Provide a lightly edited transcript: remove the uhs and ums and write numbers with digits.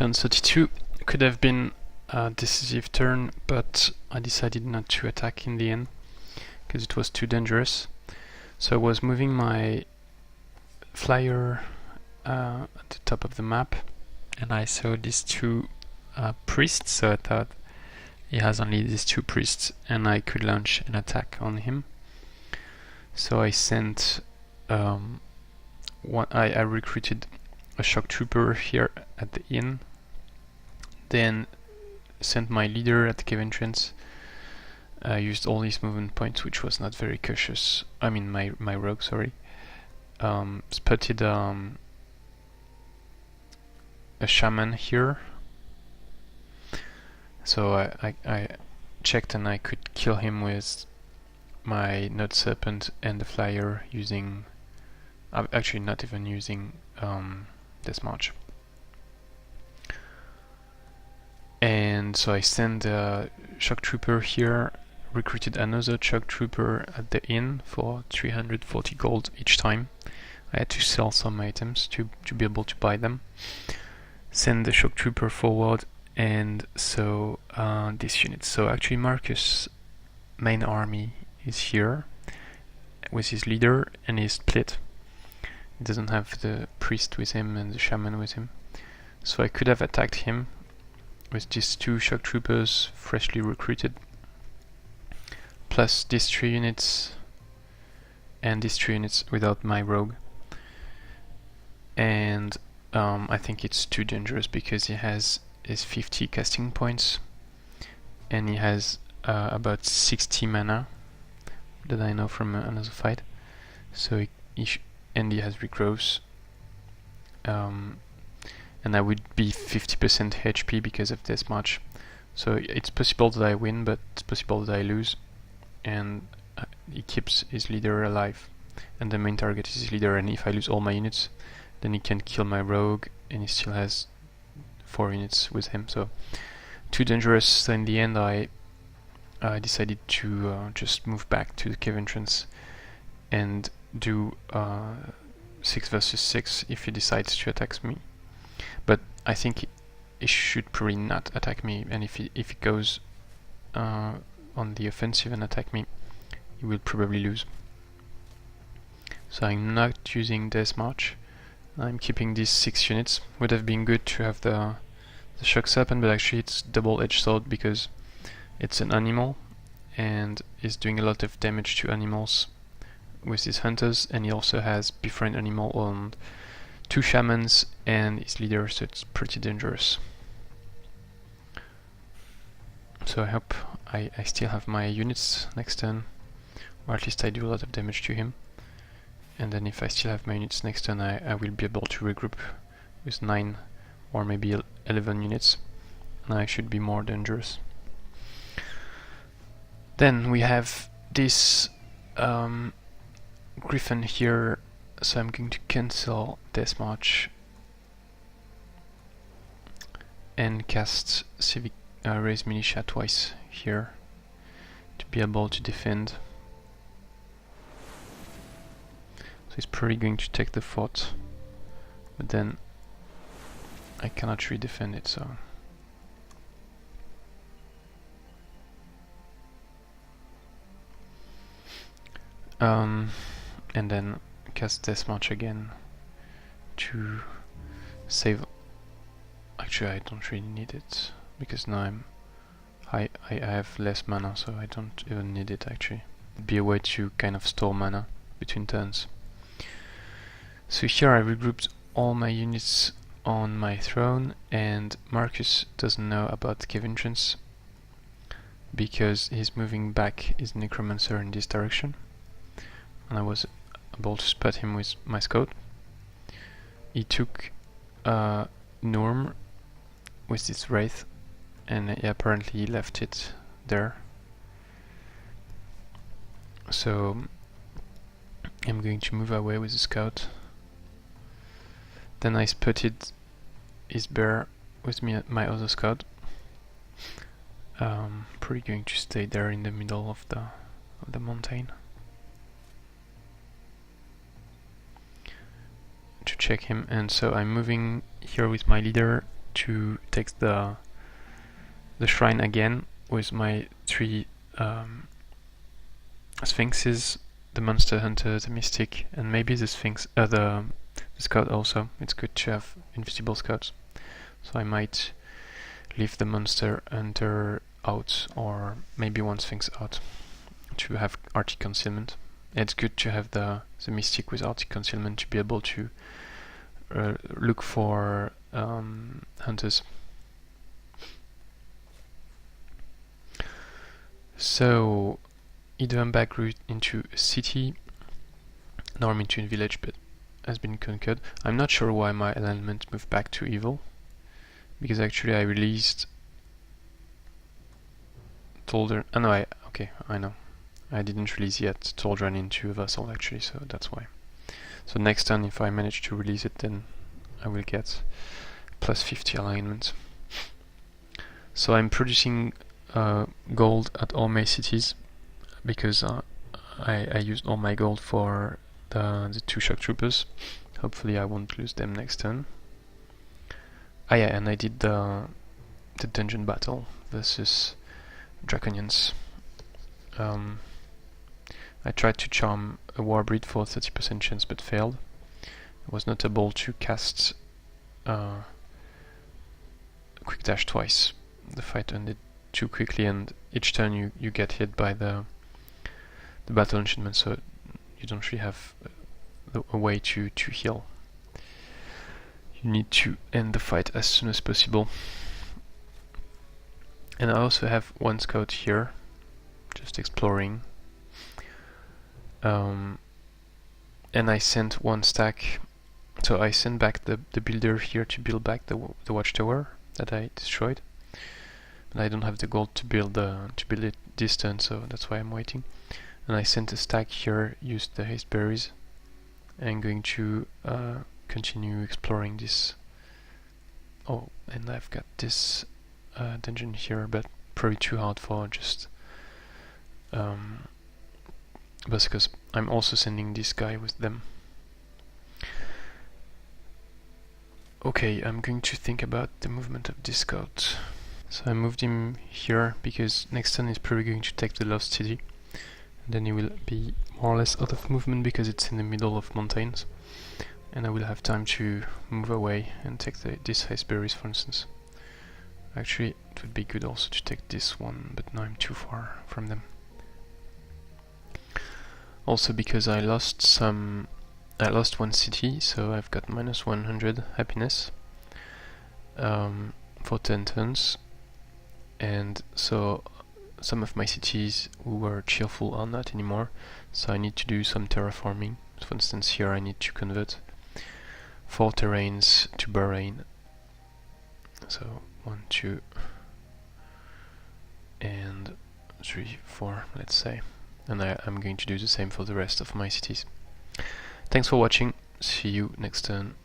Turn 32 could have been a decisive turn, but I decided not to attack in the end because it was too dangerous. So I was moving my flyer at the top of the map, and I saw these two priests, so I thought he has only these two priests and I could launch an attack on him. So I sent I recruited a shock trooper here at the inn, then sent my leader at the cave entrance. I used all these movement points, which was not very cautious. I mean my rogue, sorry. Spotted a shaman here, so I checked and I could kill him with my Node Serpent and the flyer using, actually not even using Death March. And so I sent a shock trooper here, recruited another shock trooper at the inn for 340 gold each time. I had to sell some items to be able to buy them. Send the shock trooper forward, and so this unit. So actually Marcus' main army is here with his leader, and he's split. He doesn't have the priest with him and the shaman with him. So I could have attacked him with these two shock troopers freshly recruited, plus these 3 units and these 3 units without my rogue. And I think it's too dangerous because he has his 50 casting points and he has about 60 mana that I know from another fight. So and he has regrowth, and I would be 50% HP because of this much. So it's possible that I win, but it's possible that I lose. And he keeps his leader alive, and the main target is his leader. And if I lose all my units, then he can kill my rogue, and he still has 4 units with him. So too dangerous. So in the end, I decided to just move back to the cave entrance and do 6 versus 6 if he decides to attack me. But I think he should probably not attack me, and if he goes on the offensive and attack me, he will probably lose. So I'm not using Death March. I'm keeping these 6 units. Would have been good to have the shock serpent, but actually it's double-edged sword because it's an animal and is doing a lot of damage to animals with his hunters, and he also has befriend animal on 2 shamans and his leader, so it's pretty dangerous. So I hope I still have my units next turn, or at least I do a lot of damage to him. And then if I still have my units next turn, I will be able to regroup with 9 or maybe 11 units, and I should be more dangerous. Then we have this Gryphon here, so I'm going to cancel Death March and cast Raise Militia twice here to be able to defend. So he's probably going to take the fort, but then I cannot really defend it, so and then cast Death March again to save. Actually, I don't really need it because now I have less mana, so I don't even need it actually. It'd be a way to kind of store mana between turns. So here I regrouped all my units on my throne, and Marcus doesn't know about the cave entrance because he's moving back his Necromancer in this direction, and I was able to spot him with my scout. He took Noorm with this Wraith, and he apparently left it there. So I'm going to move away with the scout. Then I spotted his bear with my other scout. Probably going to stay there in the middle of the mountain to check him. And so I'm moving here with my leader to take the shrine again with my 3 Sphinxes, the Monster Hunter, the Mystic, and maybe the Sphinx, the Scout also. It's good to have invisible scouts. So I might leave the Monster Hunter out, or maybe one Sphinx out, to have Arctic Concealment. It's good to have the Mystic with Arctic Concealment to be able to look for hunters. So Hiliadan back route into a city, Noorm into a village, but has been conquered. I'm not sure why my alignment moved back to evil, because actually I released Toulder. Oh no, I know. I didn't release yet Toulder into Vassal actually, so that's why. So next turn, if I manage to release it, then I will get plus 50 alignment. So I'm producing gold at all my cities, because I used all my gold for the 2 shock troopers. Hopefully I won't lose them next turn. Ah yeah, and I did the dungeon battle versus Draconians. I tried to charm a Warbreed for 30% chance but failed. I was not able to cast Quick Dash twice. The fight ended too quickly, and each turn you get hit by the battle enchantment, so you don't really have a way to heal. You need to end the fight as soon as possible. And I also have 1 scout here, just exploring. And I sent 1 stack, so I sent back the builder here to build back the watchtower that I destroyed. And I don't have the gold to build it this turn, so that's why I'm waiting. And I sent a stack here, used the haste berries, and I'm going to continue exploring this. Oh, and I've got this dungeon here, but probably too hard for just because I'm also sending this guy with them. Okay, I'm going to think about the movement of this scout. So I moved him here because next turn he's probably going to take the Lost City. And then he will be more or less out of movement because it's in the middle of mountains. And I will have time to move away and take this haste berries, for instance. Actually, it would be good also to take this one, but now I'm too far from them. Also because I lost 1 city, so I've got minus 100 happiness for 10 turns, and so some of my cities who were cheerful are not anymore, so I need to do some terraforming. For instance, here I need to convert 4 terrains to Bahrain. So 1, 2, and 3, 4, let's say. And I'm going to do the same for the rest of my cities. Thanks for watching, see you next turn.